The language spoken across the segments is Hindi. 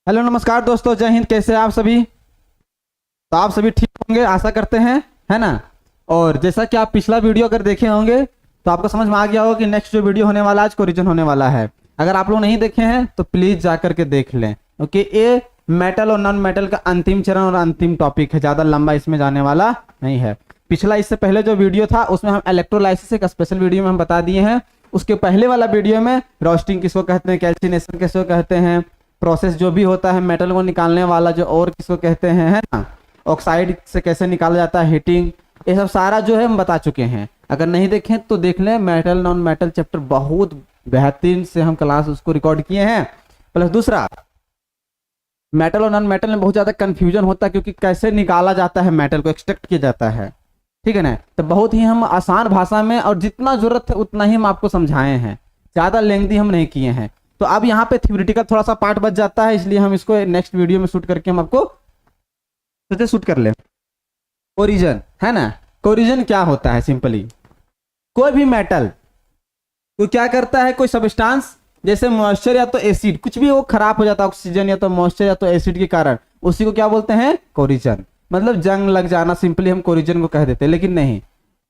हेलो नमस्कार दोस्तों, जय हिंद। कैसे हैं आप सभी? तो आप सभी ठीक होंगे आशा करते हैं, है ना। और जैसा कि आप पिछला वीडियो अगर देखे होंगे तो आपको समझ में आ गया होगा कि नेक्स्ट जो वीडियो होने वाला है आज कोरिजन होने वाला है। अगर आप लोग नहीं देखे हैं तो प्लीज जा करके देख लें, क्योंकि ये मेटल और नॉन मेटल का अंतिम चरण और अंतिम टॉपिक है, ज्यादा लंबा इसमें जाने वाला नहीं है। पिछला इससे पहले जो वीडियो था उसमें हम इलेक्ट्रोलाइसिस एक स्पेशल वीडियो में हम बता दिए हैं। उसके पहले वाला वीडियो में रोस्टिंग किसको कहते हैं, कैल्सिनेशन किसको कहते हैं, प्रोसेस जो भी होता है मेटल को निकालने वाला जो और किसको कहते हैं, है ना, ऑक्साइड से कैसे निकाला जाता है, हीटिंग, ये सब सारा जो है हम बता चुके हैं। अगर नहीं देखें तो देख लें। मेटल नॉन मेटल चैप्टर बहुत बेहतरीन से हम क्लास उसको रिकॉर्ड किए हैं। प्लस दूसरा, मेटल और नॉन मेटल में बहुत ज्यादा कंफ्यूजन होता है, क्योंकि कैसे निकाला जाता है मेटल को, एक्सट्रैक्ट किया जाता है, ठीक है ना। तो बहुत ही हम आसान भाषा में और जितना जरूरत है उतना ही हम आपको समझाए हैं, ज्यादा लेंथी हम नहीं किए हैं। तो अब यहाँ पे थ्योरेटिकल थोड़ा सा पार्ट बच जाता है, इसलिए हम इसको नेक्स्ट वीडियो में शूट करके हम आपको सोचे शूट कर ले। कोरिजन, है ना। कोरिजन क्या होता है? सिंपली कोई भी मेटल को क्या करता है, कोई सब्सटेंस जैसे मॉइस्चर या तो एसिड, कुछ भी वो खराब हो जाता है ऑक्सीजन या तो मॉइस्चर या तो एसिड के कारण, उसी को क्या बोलते हैं? कोरिजन। मतलब जंग लग जाना, सिंपली हम कोरिजन को कह देते हैं। लेकिन नहीं,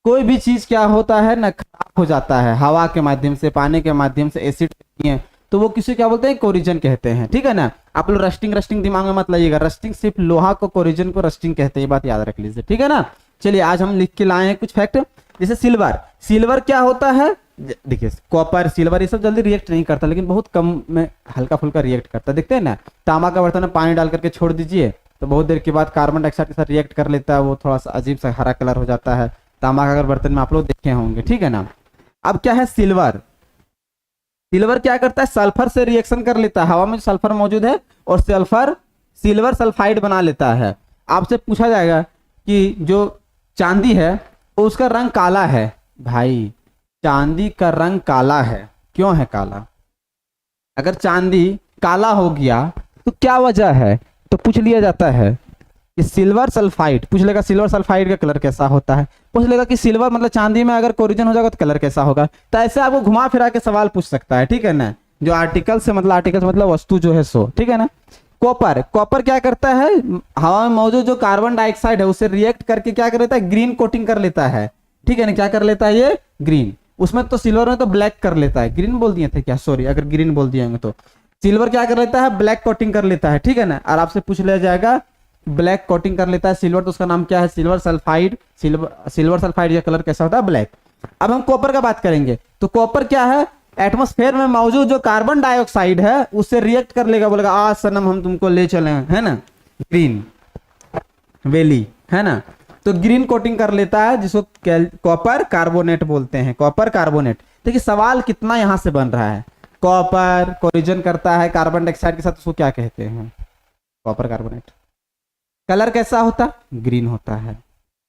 कोई भी चीज क्या होता है ना, खराब हो जाता है हवा के माध्यम से, पानी के माध्यम से, एसिड तो वो किसी क्या बोलते हैं? कोरिजन कहते हैं, ठीक है ना। आप लोग रस्टिंग रस्टिंग दिमाग में मत लाइएगा, रस्टिंग सिर्फ लोहा को, कोरिजन को रस्टिंग कहते हैं, ये बात याद रख लीजिए, ठीक है ना। चलिए आज हम लिख के लाए हैं कुछ फैक्ट। जैसे सिल्वर, सिल्वर क्या होता है? देखिए कॉपर, सिल्वर ये सब जल्दी रिएक्ट नहीं करता, लेकिन बहुत कम में हल्का फुल्का रिएक्ट करता है, देखते हैं ना। तांबा का बर्तन में पानी डाल करके छोड़ दीजिए तो बहुत देर के बाद कार्बन डाइऑक्साइड के साथ रिएक्ट कर लेता है, वो थोड़ा सा अजीब सा हरा कलर हो जाता है। तांबा का अगर बर्तन में आप लोग देखे होंगे, ठीक है ना। अब क्या है सिल्वर? सिल्वर क्या करता है? सल्फर से रिएक्शन कर लेता है, हवा में सल्फर मौजूद है और सल्फर सिल्वर सल्फाइड बना लेता है। आपसे पूछा जाएगा कि जो चांदी है उसका रंग काला है। भाई चांदी का रंग काला है, क्यों है काला? अगर चांदी काला हो गया तो क्या वजह है? तो पूछ लिया जाता है कि सिल्वर सल्फाइड, पूछ लेगा सिल्वर सल्फाइड का कलर कैसा होता है, पूछ लेगा कि सिल्वर मतलब चांदी में अगर कोरिजन हो जाएगा तो कलर कैसा होगा। तो ऐसे आपको घुमा फिरा के सवाल पूछ सकता है, ठीक है ना। जो आर्टिकल से मतलब, आर्टिकल से मतलब वस्तु जो है सो, ठीक है ना। कॉपर, कॉपर क्या करता है? हवा में मौजूद जो कार्बन डाइऑक्साइड है उसे रिएक्ट करके क्या कर लेता है? ग्रीन कोटिंग कर लेता है, ठीक है ना। क्या कर लेता है ये? ग्रीन। उसमें तो सिल्वर में तो ब्लैक कर लेता है, ग्रीन बोल दिए थे क्या, सॉरी अगर ग्रीन बोल दिए होंगे तो। सिल्वर क्या कर लेता है? ब्लैक कोटिंग कर लेता है, ठीक है ना। और आपसे पूछ लिया जाएगा ब्लैक कोटिंग कर लेता है सिल्वर, तो उसका नाम क्या है? Silver sulphide. सिल्वर सल्फाइड का कलर कैसा होता है? ब्लैक। अब हम कॉपर का बात करेंगे तो कॉपर क्या है? एटमॉस्फेयर में मौजूद जो कार्बन डाइऑक्साइड है उससे रिएक्ट कर लेगा, बोलेगा आज सनम हम तुमको ले चले, है ना, ग्रीन वैली, है ना। तो ग्रीन कोटिंग कर लेता है, जिसको कॉपर कार्बोनेट बोलते हैं, कॉपर कार्बोनेट। देखिए सवाल कितना यहां से बन रहा है। कॉपर कोरिजन करता है कार्बन डाइऑक्साइड के साथ, उसको क्या कहते हैं? Copper carbonate. कलर कैसा होता? ग्रीन होता है।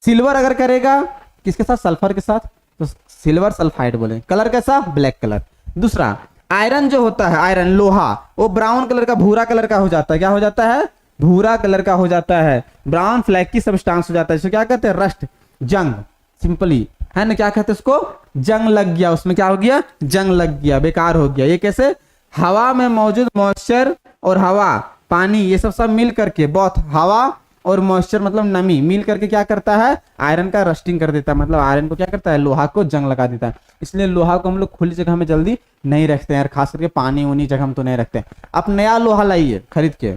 सिल्वर अगर करेगा किसके साथ? सल्फर के साथ, तो सिल्वर सल्फाइड बोले। कलर कैसा? Black colour. दूसरा, आयरन जो होता है, आयरन लोहा, वो ब्राउन कलर का, भूरा कलर का हो जाता है। क्या हो जाता है? भूरा कलर का हो जाता है, ब्राउन फ्लैकी सब्सटेंस हो जाता है, जिसको क्या कहते हैं? रस्ट, जंग, सिंपली, है ना। क्या कहते हैं उसको? जंग लग गया, उसमें क्या हो गया? जंग लग गया, बेकार हो गया। ये कैसे? हवा में मौजूद मॉइस्चर और हवा, पानी, ये सब मिल करके, बहुत हवा और मॉइस्चर मतलब नमी मिल करके क्या करता है? आयरन का रस्टिंग कर देता है, मतलब आयरन को क्या करता है? लोहा को जंग लगा देता है। इसलिए लोहा को हम लोग खुली जगह में जल्दी नहीं रखते हैं, खास करके पानी उनी जगह हम तो नहीं रखते हैं। आप नया लोहा लाइए खरीद के,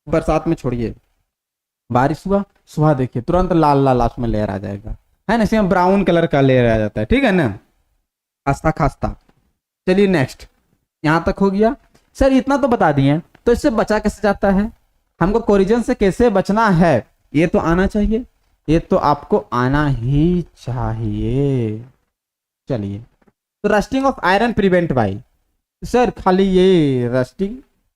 बरसात में छोड़िए, बारिश हुआ, सुबह देखिए तुरंत लाल लाल लास्ट में लेयर आ जाएगा, है ना। इसमें ब्राउन कलर का लेयर आ जाता है, ठीक है ना, खास्ता खास्ता। चलिए नेक्स्ट, यहां तक हो गया। सर इतना तो बता दिए, तो इससे बचा कैसे जाता है? हमको कोरिजन से कैसे बचना है ये तो आना चाहिए, ये तो आपको आना ही चाहिए। चलिए, तो rusting of iron prevent by, sir खाली ये रस्टिंग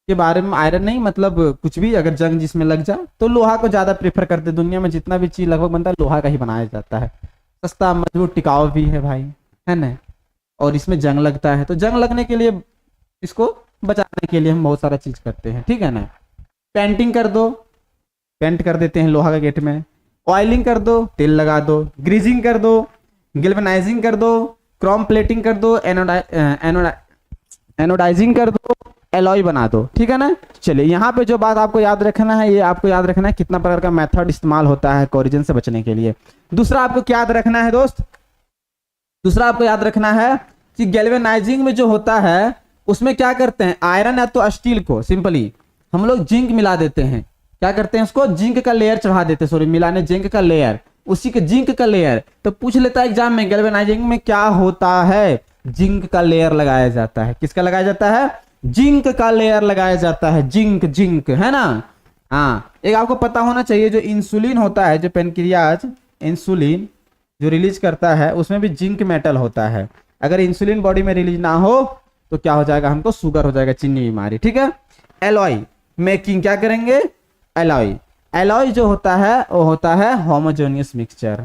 के बारे में, आयरन नहीं मतलब कुछ भी अगर जंग जिसमें लग जाए तो लोहा को ज्यादा प्रेफर करते। दुनिया में जितना भी चीज लगभग बनता है लोहा का ही बनाया जाता है, सस्ता, मजबूत, टिकाऊ भी है भाई, है ना। और इसमें जंग लगता है, तो जंग लगने के लिए, इसको बचाने के लिए हम बहुत सारा चीज करते हैं, ठीक है ना। पेंटिंग कर दो, पेंट कर देते हैं लोहा का गेट में। ऑयलिंग कर दो, तेल लगा दो। ग्रीजिंग कर दो, गैल्वेनाइजिंग कर दो, क्रोम प्लेटिंग कर दो, एनोडाइजिंग कर दो, एलॉय बना दो, ठीक है ना। चलिए यहाँ पे जो बात आपको याद रखना है, ये आपको याद रखना है कितना प्रकार का मेथड इस्तेमाल होता है कोरिजन से बचने के लिए। दूसरा आपको क्या याद रखना है दोस्त, दूसरा आपको याद रखना है कि गैल्वेनाइजिंग में जो होता है उसमें क्या करते हैं, आयरन या तो स्टील को सिंपली हम लोग जिंक मिला देते हैं, क्या करते हैं उसको जिंक का लेयर चढ़ा देते हैं, सॉरी मिलाने जिंक का लेयर, उसी के जिंक का लेयर। तो पूछ लेता है एग्जाम में गैल्वेनाइजिंग में क्या होता है, जिंक का लेयर लगाया जाता है। किसका लगाया जाता है, जिंक का लेयर लगाया जाता है, जिंक जिंक, है ना। हाँ, एक आपको पता होना चाहिए जो इंसुलिन होता है, जो पेनक्रियाज इंसुलिन जो रिलीज करता है उसमें भी जिंक मेटल होता है। अगर इंसुलिन बॉडी में रिलीज ना हो तो क्या हो जाएगा, हमको शुगर हो जाएगा, चीनी बीमारी, ठीक है। एलॉय मेकिंग क्या करेंगे, एलॉय, एलॉय जो होता है वो होता है होमोजेनियस मिक्सचर,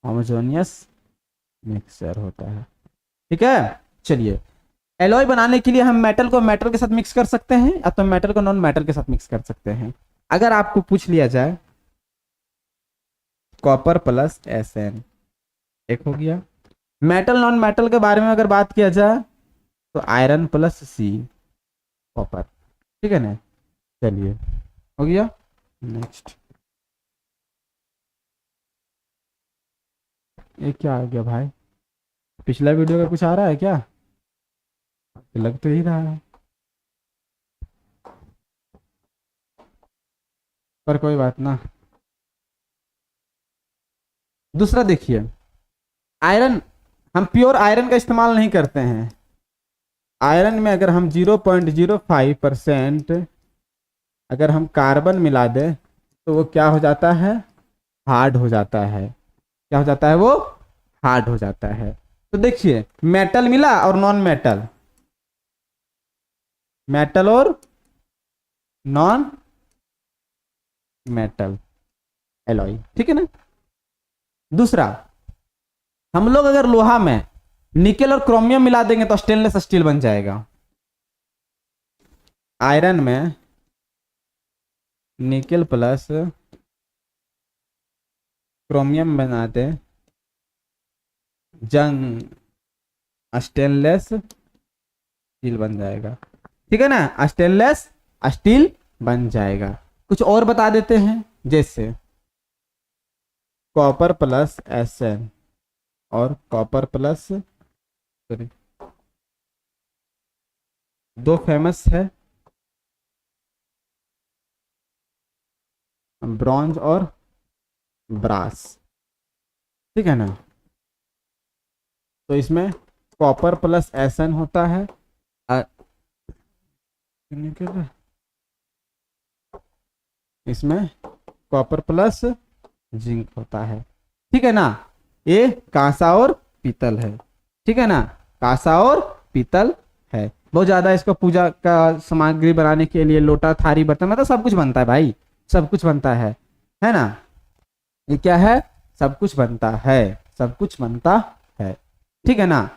होमोजेनियस मिक्सचर होता है, ठीक है। चलिए एलॉय बनाने के लिए हम मेटल को मेटल के साथ मिक्स कर सकते हैं या तो मेटल को नॉन मेटल के साथ मिक्स कर सकते हैं। अगर आपको पूछ लिया जाए कॉपर प्लस एसएन, एक हो गया। मेटल नॉन मेटल के बारे में अगर बात किया जाए तो आयरन प्लस सी कॉपर, ठीक है ना। चलिए हो गया, नेक्स्ट। ये क्या आ गया भाई, पिछला वीडियो का कुछ आ रहा है क्या, लग तो ही रहा है, पर कोई बात ना। दूसरा देखिए, आयरन, हम प्योर आयरन का इस्तेमाल नहीं करते हैं। आयरन में अगर हम 0.05% अगर हम कार्बन मिला दें तो वो क्या हो जाता है, हार्ड हो जाता है। क्या हो जाता है, वो हार्ड हो जाता है। तो देखिए मेटल मिला और नॉन मेटल, मेटल और नॉन मेटल एलॉय, ठीक है ना। दूसरा, हम लोग अगर लोहा में निकेल और क्रोमियम मिला देंगे तो स्टेनलेस स्टील बन जाएगा। आयरन में निकेल प्लस क्रोमियम बना दे, जंग स्टेनलेस स्टील बन जाएगा, ठीक है ना, स्टेनलेस स्टील बन जाएगा। कुछ और बता देते हैं, जैसे कॉपर प्लस एसएन और कॉपर प्लस, सॉरी, दो फेमस है ब्रॉन्ज और ब्रास, ठीक है ना। तो इसमें कॉपर प्लस एसएन होता है, इसमें कॉपर प्लस जिंक होता है, ठीक है ना। ये कांसा और पीतल है, ठीक है ना, कांसा और पीतल है। बहुत ज्यादा इसको पूजा का सामग्री बनाने के लिए लोटा थारी बर्तन मतलब सब कुछ बनता है भाई, सब कुछ बनता है ना। ये क्या है, सब कुछ बनता है, सब कुछ बनता है, ठीक है ना।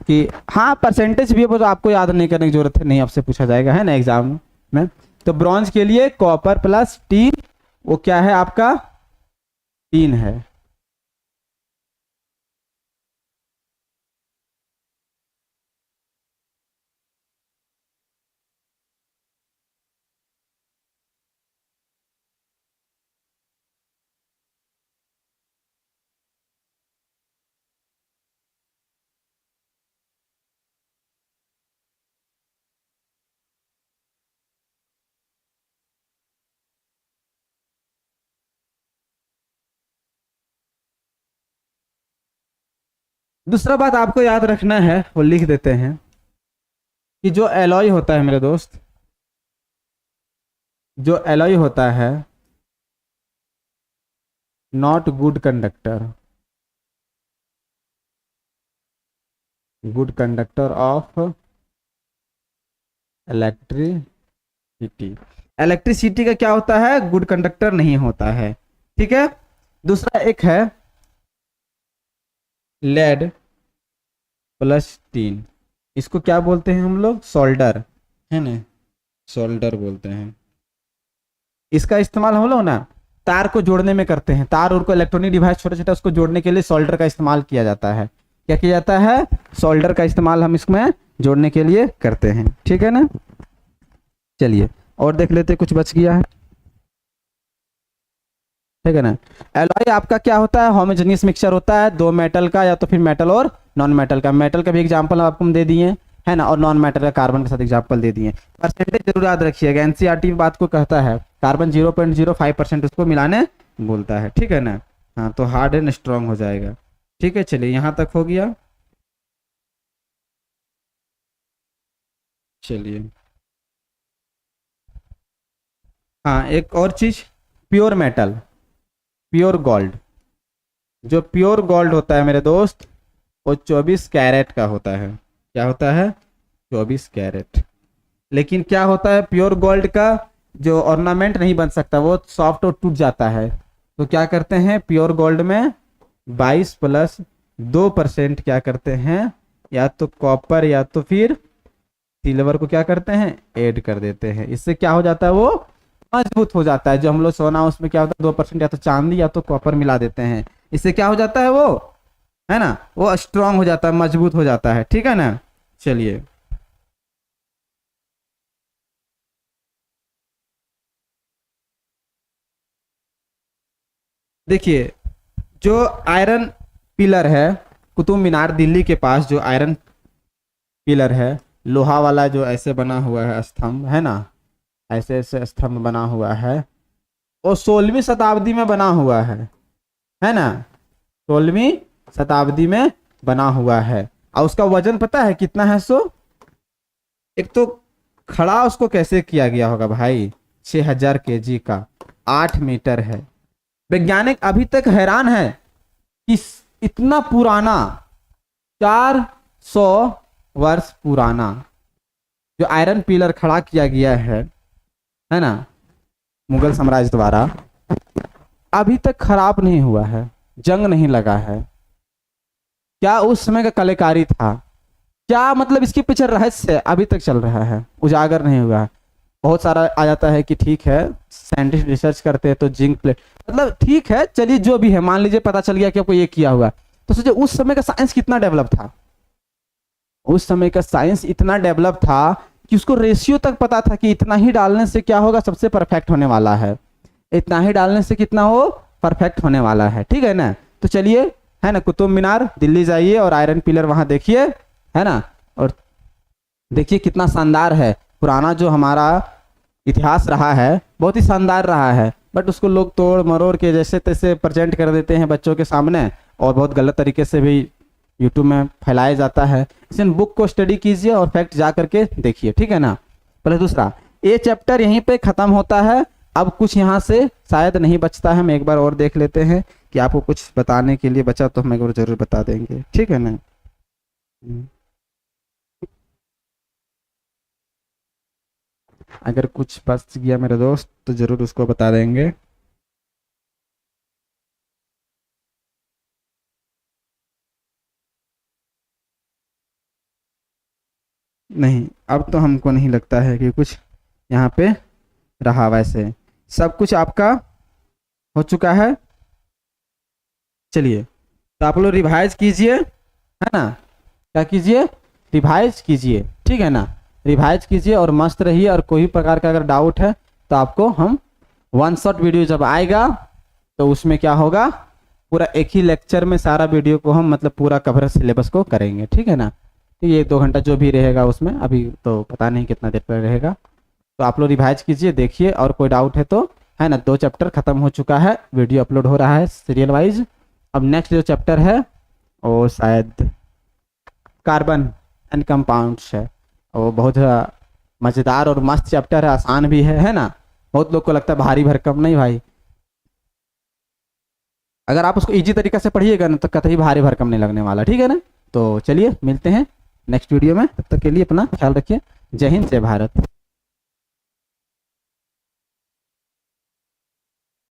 कि हाँ परसेंटेज भी है, तो आपको याद नहीं करने की जरूरत है, नहीं आपसे पूछा जाएगा, है ना एग्जाम में। तो ब्रॉन्ज के लिए कॉपर प्लस टीन, वो क्या है आपका, टीन है। दूसरा बात आपको याद रखना है, वो लिख देते हैं कि जो एलॉय होता है मेरे दोस्त, जो एलॉय होता है not good conductor, good conductor of electricity, electricity का क्या होता है, गुड कंडक्टर नहीं होता है, ठीक है। दूसरा एक है लेड प्लस टीन, इसको क्या बोलते हैं हम लोग, सोल्डर, है ना, सोल्डर बोलते हैं। इसका इस्तेमाल हम लोग ना तार को जोड़ने में करते हैं, तार और को इलेक्ट्रॉनिक डिवाइस छोटे छोटे उसको जोड़ने के लिए सोल्डर का इस्तेमाल किया जाता है, क्या किया जाता है, सोल्डर का इस्तेमाल हम इसमें जोड़ने के लिए करते हैं, ठीक है ना। चलिए और देख लेते, कुछ बच गया है, ठीक है ना। एलॉय आपका क्या होता है, होमोजेनियस मिक्सचर होता है दो मेटल का, या तो फिर मेटल और नॉन मेटल का। मेटल का भी एग्जांपल आपको हम दे दिए है ना, और नॉन मेटल का कार्बन के साथ एग्जांपल दे दिए। परसेंटेज जरूर याद रखिएगा, एनसीईआरटी बात को कहता है कार्बन 0.05% उसको मिलाने बोलता है, ठीक है ना। हाँ तो हार्ड एंड स्ट्रांग हो जाएगा, ठीक है। चलिए यहाँ तक हो गया। चलिए हाँ एक और चीज, प्योर मेटल, प्योर गोल्ड। जो प्योर गोल्ड होता है मेरे दोस्त, वो 24 कैरेट का होता है। क्या होता है, 24 कैरेट। लेकिन क्या होता है, प्योर गोल्ड का जो ऑर्नामेंट नहीं बन सकता, वो सॉफ्ट और टूट जाता है। तो क्या करते हैं, प्योर गोल्ड में 22 प्लस 2% क्या करते हैं, या तो कॉपर या तो फिर सिल्वर को क्या करते हैं, ऐड कर देते हैं। इससे क्या हो जाता है, वो मजबूत हो जाता है। जो हम लोग सोना, उसमें क्या होता है 2% या तो चांदी या तो कॉपर मिला देते हैं। इससे क्या हो जाता है, वो है ना, वो स्ट्रांग हो जाता है, मजबूत हो जाता है, ठीक है ना। चलिए देखिए, जो आयरन पिलर है, कुतुब मीनार दिल्ली के पास जो आयरन पिलर है, लोहा वाला जो ऐसे बना हुआ है स्तंभ है ना, ऐसे ऐसे स्तंभ बना हुआ है, वो 16वीं शताब्दी में बना हुआ है ना, 16वीं शताब्दी में बना हुआ है। और उसका वजन पता है कितना है, एक तो खड़ा उसको कैसे किया गया होगा भाई, 6000 केजी का, 8 मीटर है। वैज्ञानिक अभी तक हैरान है कि इतना पुराना, 400 वर्ष पुराना जो आयरन पिलर खड़ा किया गया है ना, मुगल साम्राज्य द्वारा, अभी तक खराब नहीं हुआ है, जंग नहीं लगा है। क्या उस समय का कलाकारी था, क्या मतलब इसके पीछे रहस्य अभी तक चल रहा है, उजागर नहीं हुआ है। बहुत सारा आ जाता है कि ठीक है साइंटिस्ट रिसर्च करते हैं तो जिंक प्लेट, मतलब ठीक है चलिए जो भी है, मान लीजिए पता चल गया कि आपको ये किया हुआ, तो सोचिए उस समय का साइंस कितना डेवलप था। उस समय का साइंस इतना डेवलप था कि उसको रेशियो तक पता था कि इतना ही डालने से क्या होगा, सबसे परफेक्ट होने वाला है, इतना ही डालने से कितना हो, परफेक्ट होने वाला है, ठीक है ना। तो चलिए है ना, कुतुब मीनार दिल्ली जाइए और आयरन पिलर वहां देखिए, है ना, और देखिए कितना शानदार है। पुराना जो हमारा इतिहास रहा है बहुत ही शानदार रहा है, बट उसको लोग तोड़ मरोड़ के जैसे तैसे प्रेजेंट कर देते हैं बच्चों के सामने, और बहुत गलत तरीके से भी यूट्यूब में फैलाया जाता है। इसलिए बुक को स्टडी कीजिए और फैक्ट जा करके देखिए, ठीक है ना। पहले दूसरा, ये चैप्टर यहीं पे खत्म होता है, अब कुछ यहाँ से शायद नहीं बचता है। हम एक बार और देख लेते हैं कि आपको कुछ बताने के लिए बचा तो हम एक बार जरूर बता देंगे, ठीक है ना। अगर कुछ बच गया मेरे दोस्त तो जरूर उसको बता देंगे। नहीं, अब तो हमको नहीं लगता है कि कुछ यहाँ पे रहा, वैसे सब कुछ आपका हो चुका है। चलिए तो आप लोग रिवाइज कीजिए, है ना, क्या कीजिए, रिवाइज कीजिए, ठीक है ना, रिवाइज कीजिए और मस्त रहिए। और कोई प्रकार का अगर डाउट है तो आपको हम वन शॉट वीडियो जब आएगा तो उसमें क्या होगा, पूरा एक ही लेक्चर में सारा वीडियो को हम मतलब पूरा कवर सिलेबस को करेंगे, ठीक है ना। तो ये 2 घंटा जो भी रहेगा उसमें, अभी तो पता नहीं कितना देर पर रहेगा। तो आप लोग रिवाइज कीजिए, देखिए, और कोई डाउट है तो, है ना। 2 चैप्टर खत्म हो चुका है, वीडियो अपलोड हो रहा है सीरियल वाइज। अब नेक्स्ट जो चैप्टर है वो शायद कार्बन एंड कंपाउंड्स है, वो बहुत मज़ेदार और मस्त चैप्टर है, आसान भी है ना। बहुत लोग को लगता है भारी भरकम, नहीं भाई, अगर आप उसको इजी तरीका से पढ़िएगा ना तो कतई भारी भरकम नहीं लगने वाला, ठीक है ना। तो चलिए मिलते हैं नेक्स्ट वीडियो में, तब तक के लिए अपना ख्याल रखिए। जय हिंद, जय भारत।